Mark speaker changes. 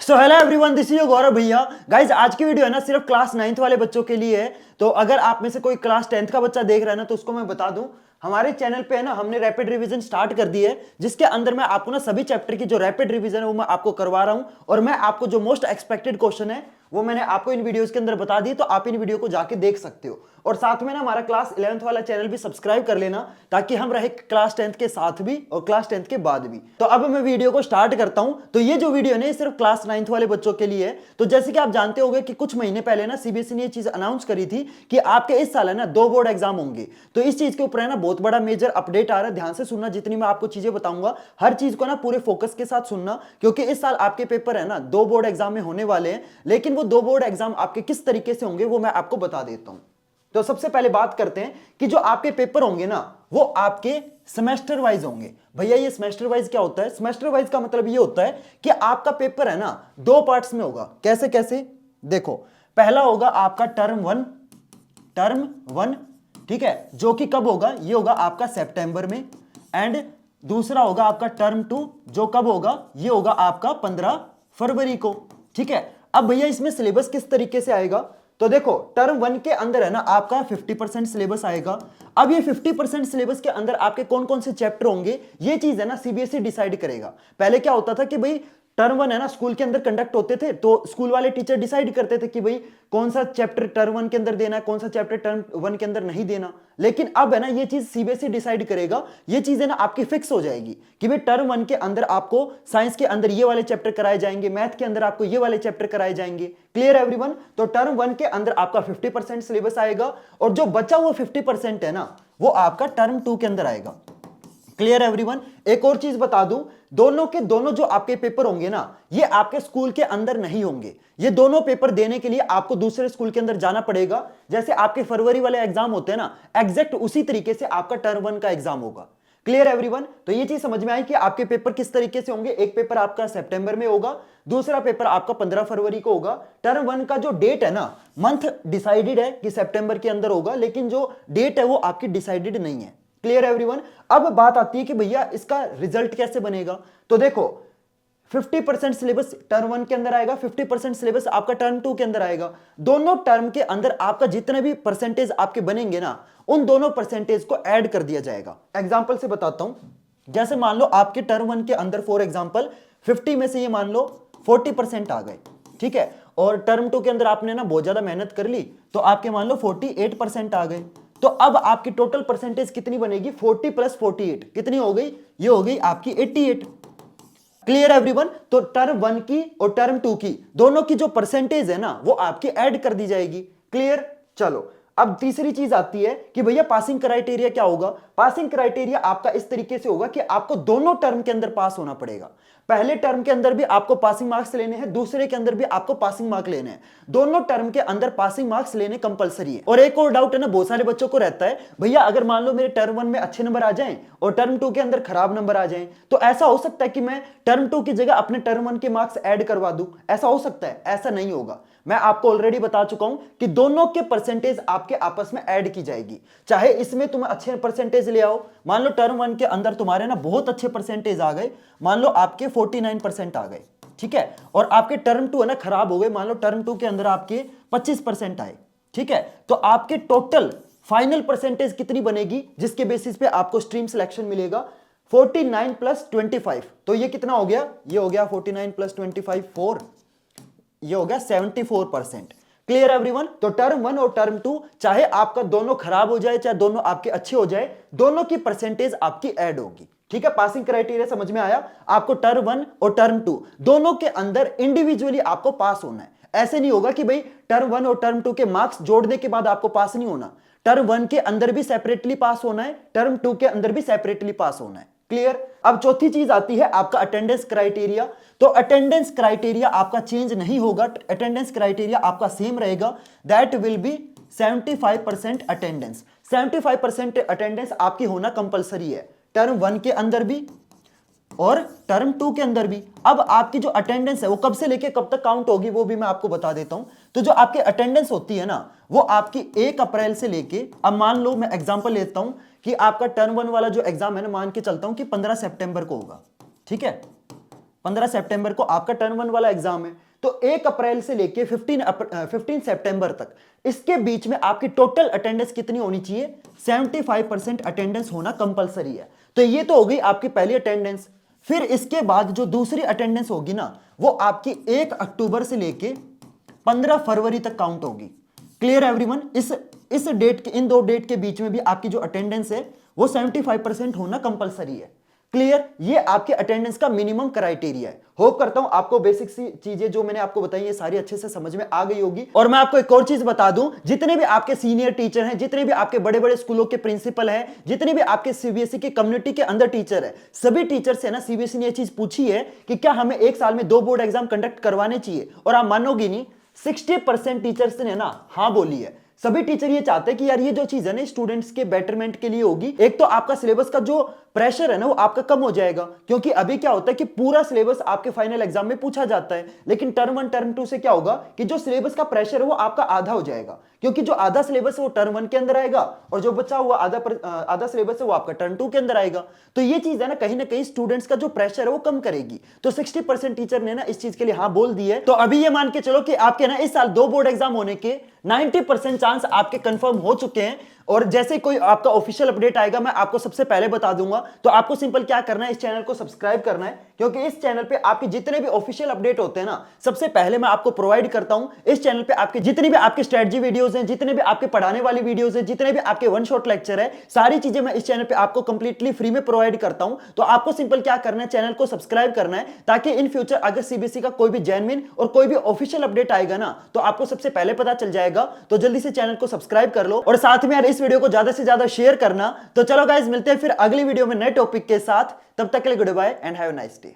Speaker 1: So hello everyone, this is Gaurav भैया। Guys आज की वीडियो है ना सिर्फ क्लास 9th वाले बच्चों के लिए है। तो अगर आप में से कोई क्लास 10th का बच्चा देख रहा है ना तो उसको मैं बता दूं, हमारे चैनल पे है ना हमने रैपिड रिवीजन स्टार्ट कर दी है, जिसके अंदर मैं आपको ना सभी चैप्टर की जो रैपिड रिवीजन है वो मैं आपको करवा रहा हूं। और मैं आपको जो मोस्ट एक्सपेक्टेड क्वेश्चन है वो मैंने आपको इन वीडियोस के अंदर बता दी, तो आप इन वीडियो को जाके देख सकते हो। और साथ में ना हमारा क्लास 11th वाला चैनल भी सब्सक्राइब कर लेना, ताकि हम रहे क्लास 10th के साथ भी और क्लास 10th के बाद भी। तो अब मैं वीडियो को स्टार्ट करता हूं। तो ये जो वीडियो है सिर्फ क्लास 9th वाले बच्चों के लिए है। तो जैसे कि आप जानते होंगे कि कुछ महीने पहले ना सीबीएसई ने ये चीज अनाउंस करी थी कि आपके इस साल है ना 2 बोर्ड एग्जाम होंगे। तो इस चीज के ऊपर है ना बहुत बड़ा मेजर अपडेट आ रहा है। ध्यान से सुनना, जितनी मैं आपको चीजें बताऊंगा हर चीज को ना पूरे फोकस के साथ सुनना, क्योंकि इस साल आपके पेपर है ना 2 बोर्ड एग्जाम में होने वाले हैं। लेकिन वो 2 बोर्ड एग्जाम आपके किस तरीके से होंगे वो मैं आपको बता देता हूं। तो सबसे पहले बात करते हैं कि जो आपके पेपर होंगे ना वो आपके सेमेस्टर वाइज होंगे। भैया ये सेमेस्टर वाइज क्या होता है? सेमेस्टर वाइज का मतलब ये होता है कि आपका पेपर है ना 2 पार्ट्स में होगा। कैसे कैसे? देखो, पहला होगा आपका टर्म वन, ठीक है, जो कि कब होगा? ये होगा आपका सितंबर में। एंड दूसरा होगा आपका टर्म 2, जो कब होगा? ये होगा आपका 15 फरवरी को, ठीक है। अब भैया इसमें सिलेबस किस तरीके से आएगा? तो देखो, टर्म 1 के अंदर है ना आपका 50% सिलेबस आएगा। अब ये 50% सिलेबस के अंदर आपके कौन कौन से चैप्टर होंगे ये चीज है ना सीबीएसई डिसाइड करेगा। पहले क्या होता था कि भाई टर्म 1 है ना स्कूल के अंदर कंडक्ट होते थे, तो स्कूल वाले टीचर डिसाइड करते थे कि भाई कौन सा चैप्टर टर्म 1 के अंदर देना है, कौन सा चैप्टर टर्म 1 के अंदर नहीं देना। लेकिन अब है ना ये चीज सीबीएसई डिसाइड करेगा। ये चीज है ना आपकी फिक्स हो जाएगी कि भाई टर्म 1 के अंदर आपको साइंस के अंदर ये वाले चैप्टर कराए जाएंगे, मैथ के अंदर आपको ये वाले चैप्टर कराए जाएंगे। Clear everyone? तो टर्म 1 के अंदर आपका 50% सिलेबस आएगा, और जो बचा हुआ 50% है ना वो आपका टर्म 2 के अंदर आएगा। Clear everyone? एक और चीज बता दूं, दोनों के दोनों जो आपके पेपर होंगे ना ये आपके स्कूल के अंदर नहीं होंगे। ये दोनों पेपर देने के लिए आपको दूसरे स्कूल के अंदर जाना पड़ेगा। जैसे आपके फरवरी वाले एग्जाम होते हैं ना, एग्जैक्ट उसी तरीके से आपका टर्म 1 का एग्जाम होगा। Clear everyone? तो ये चीज समझ में आई कि आपके पेपर किस तरीके से होंगे। एक पेपर आपका सितंबर में होगा, दूसरा पेपर आपका 15 फरवरी को होगा। टर्म 1 का जो डेट है ना, मंथ डिसाइडेड है कि सितंबर के अंदर होगा, लेकिन जो डेट है वो आपकी डिसाइडेड नहीं है। Clear everyone? अब बात आती है कि भैया इसका रिजल्ट कैसे बनेगा। तो देखो, 50% सिलेबस टर्म 1 के अंदर आएगा, 50% सिलेबस आपका टर्म 2 के अंदर आएगा। दोनों टर्म के अंदर आपका जितने भी परसेंटेज आपके बनेंगे ना उन दोनों परसेंटेज को ऐड कर दिया जाएगा। एग्जांपल से बताता हूं। जैसे मान लो आपके टर्म 1 के अंदर फॉर एग्जांपल 50 में से ये मान लो 40% आ गए, ठीक है, और टर्म 2 के अंदर आपने ना बहुत ज्यादा मेहनत कर ली तो आपके मान लो 48% आ गए। तो अब आपकी टोटल परसेंटेज कितनी बनेगी? 40 + 48 कितनी हो गई? ये हो गई आपकी 88। Clear everyone? तो टर्म 1 की और टर्म 2 की दोनों की जो परसेंटेज है ना वो आपकी ऐड कर दी जाएगी। क्लियर? चलो, अब तीसरी चीज आती है कि भैया पासिंग क्राइटेरिया क्या होगा। पासिंग क्राइटेरिया आपका इस तरीके से होगा कि आपको दोनों टर्म के अंदर पास होना पड़ेगा। पहले टर्म के अंदर भी आपको पासिंग मार्क्स लेने हैं, दूसरे के अंदर भी आपको पासिंग मार्क्स लेने हैं। दोनों टर्म के अंदर पासिंग मार्क्स लेने कंपलसरी है। और एक और डाउट है ना बहुत सारे बच्चों को रहता है, भैया अगर मान लो मेरे टर्म 1 में अच्छे नंबर आ जाएं और टर्म 2 के अंदर खराब नंबर आ जाएं, तो ऐसा हो सकता है कि मैं टर्म 2 की जगह अपने टर्म 1 के मार्क्स ऐड करवा दूं? ऐसा हो सकता है? ऐसा नहीं होगा। मैं आपको ऑलरेडी बता चुका हूं कि दोनों के परसेंटेज आपके आपस में ऐड की जाएगी। चाहे इसमें तुम अच्छे परसेंटेज ले आओ, मान लो टर्म 1 के अंदर तुम्हारे ना बहुत अच्छे परसेंटेज आ गए, मान लो आपके 49% आ गए, ठीक है, और आपके टर्म 2 है ना खराब हो गए, मान लो टर्म 2 के अंदर आपके 25% आए, ठीक है, तो आपके टोटल फाइनल परसेंटेज कितनी बनेगी जिसके बेसिस पे आपको स्ट्रीम सिलेक्शन मिलेगा? 49 + 25। तो ये कितना हो गया? ये हो गया 49 + 25 4, ये हो गया 74%। Clear everyone? तो टर्म 1 और टर्म 2 चाहे आपका दोनों खराब हो जाए चाहे दोनों आपके अच्छे हो जाए, दोनों की परसेंटेज आपकी ऐड होगी। ठीक है, पासिंग क्राइटेरिया समझ में आया आपको? टर्म 1 और टर्म 2 दोनों के अंदर इंडिविजुअली आपको पास होना है। ऐसे नहीं होगा कि भाई टर्म 1 और टर्म 2 के मार्क्स जोड़ने के बाद आपको पास नहीं होना। टर्म 1 के अंदर भी सेपरेटली पास होना है, टर्म 2 के अंदर भी सेपरेटली पास होना है। क्लियर? अब चौथी चीज आती है आपका अटेंडेंस क्राइटेरिया। तो अटेंडेंस क्राइटेरिया आपका चेंज नहीं होगा, अटेंडेंस क्राइटेरिया आपका सेम रहेगा। That will be 75% attendance. 75% attendance आपकी होना कंपलसरी है, टर्म 1 के अंदर भी और टर्म 2 के अंदर भी। अब आपकी जो अटेंडेंस है वो कब से लेके कब तक काउंट होगी वो भी मैं आपको बता देता हूं। तो जो आपकी अटेंडेंस होती है ना वो आपकी 1 अप्रैल से लेके, अब मान लो मैं एग्जांपल लेता हूं कि आपका टर्म 1 वाला जो एग्जाम है ना, मान के चलता हूं कि 15 सितंबर को होगा, ठीक है, 15 सितंबर को आपका टर्म 1 वाला एग्जाम है, तो 1 अप्रैल से लेके 15 सितंबर तक इसके बीच में आपकी टोटल अटेंडेंस कितनी होनी चाहिए? 75% अटेंडेंस होना कंपलसरी है। तो ये तो हो गई आपकी पहली अटेंडेंस। फिर इसके बाद जो दूसरी अटेंडेंस होगी ना, वो आपकी 1 अक्टूबर से लेके 15 फरवरी तक काउंट होगी। Clear everyone? इस डेट के, इन दो डेट के बीच में भी आपकी जो अटेंडेंस है वो 75% होना कंपलसरी है। क्लियर? ये आपके अटेंडेंस का मिनिमम क्राइटेरिया है। होप करता हूं आपको बेसिक सी चीजें जो मैंने आपको बताई ये सारी अच्छे से समझ में आ गई होगी। और मैं आपको एक और चीज बता दूं, जितने भी आपके सीनियर टीचर हैं, जितने भी आपके बड़े बड़े स्कूलों के प्रिंसिपल हैं, जितने भी आपके सीबीएसई की कम्युनिटी के अंदर टीचर है, सभी टीचर से ना सीबीएसई ने ये चीज पूछी है कि क्या हमें एक साल में 2 बोर्ड एग्जाम कंडक्ट करवाने चाहिए। और आप मानोगे नहीं, 60% टीचर्स ने ना हाँ बोली है। सभी टीचर ये चाहते हैं कि यार ये जो चीज है ना स्टूडेंट्स के बेटरमेंट के लिए होगी। एक तो आपका सिलेबस का जो प्रेशर है ना वो आपका कम हो जाएगा, क्योंकि अभी क्या होता है कि पूरा सिलेबस आपके फाइनल एग्जाम में पूछा जाता है, लेकिन टर्म 1 टर्म 2 से क्या होगा कि जो सिलेबस का प्रेशर है वो आपका आधा हो जाएगा, क्योंकि जो आधा सिलेबस है वो टर्म 1 के अंदर आएगा और जो बचा हुआ आधा सिलेबस है वो आपका टर्म 2 के अंदर आएगा। तो ये चीज है ना कहीं स्टूडेंट्स का जो प्रेशर है वो कम करेगी। तो 60% टीचर ने ना इस चीज के लिए हाँ बोल दी है। तो अभी ये मान के चलो कि आपके ना इस साल 2 बोर्ड एग्जाम होने के 90% चांस आपके कंफर्म हो चुके हैं। और जैसे कोई आपका ऑफिशियल अपडेट आएगा मैं आपको सबसे पहले बता दूंगा। तो आपको सिंपल क्या करना है, इस चैनल को सब्सक्राइब करना है, क्योंकि इस चैनल पे आपके जितने भी ऑफिशियल अपडेट होते हैं ना सबसे पहले मैं आपको प्रोवाइड करता हूं। इस चैनल पे आपके जितनी भी आपके स्ट्रेटजी वीडियोस हैं, जितने भी आपके पढ़ाने वाली वीडियोस हैं, जितने भी आपके वन शॉट लेक्चर है, सारी चीजें मैं इस चैनल पे आपको कंप्लीटली फ्री में प्रोवाइड करता हूं। तो आपको सिंपल क्या करना है, चैनल को सब्सक्राइब करना है, ताकि इन फ्यूचर अगर सीबीएसई का कोई भी जेन्युइन और कोई भी ऑफिशियल अपडेट आएगा ना तो आपको सबसे पहले पता चल जाएगा। तो जल्दी से चैनल को सब्सक्राइब कर लो और साथ में यार इस वीडियो को ज्यादा से ज्यादा शेयर करना। तो चलो गाइस मिलते हैं फिर अगली वीडियो में नए टॉपिक के साथ। तब तक के लिए good bye and have a nice day.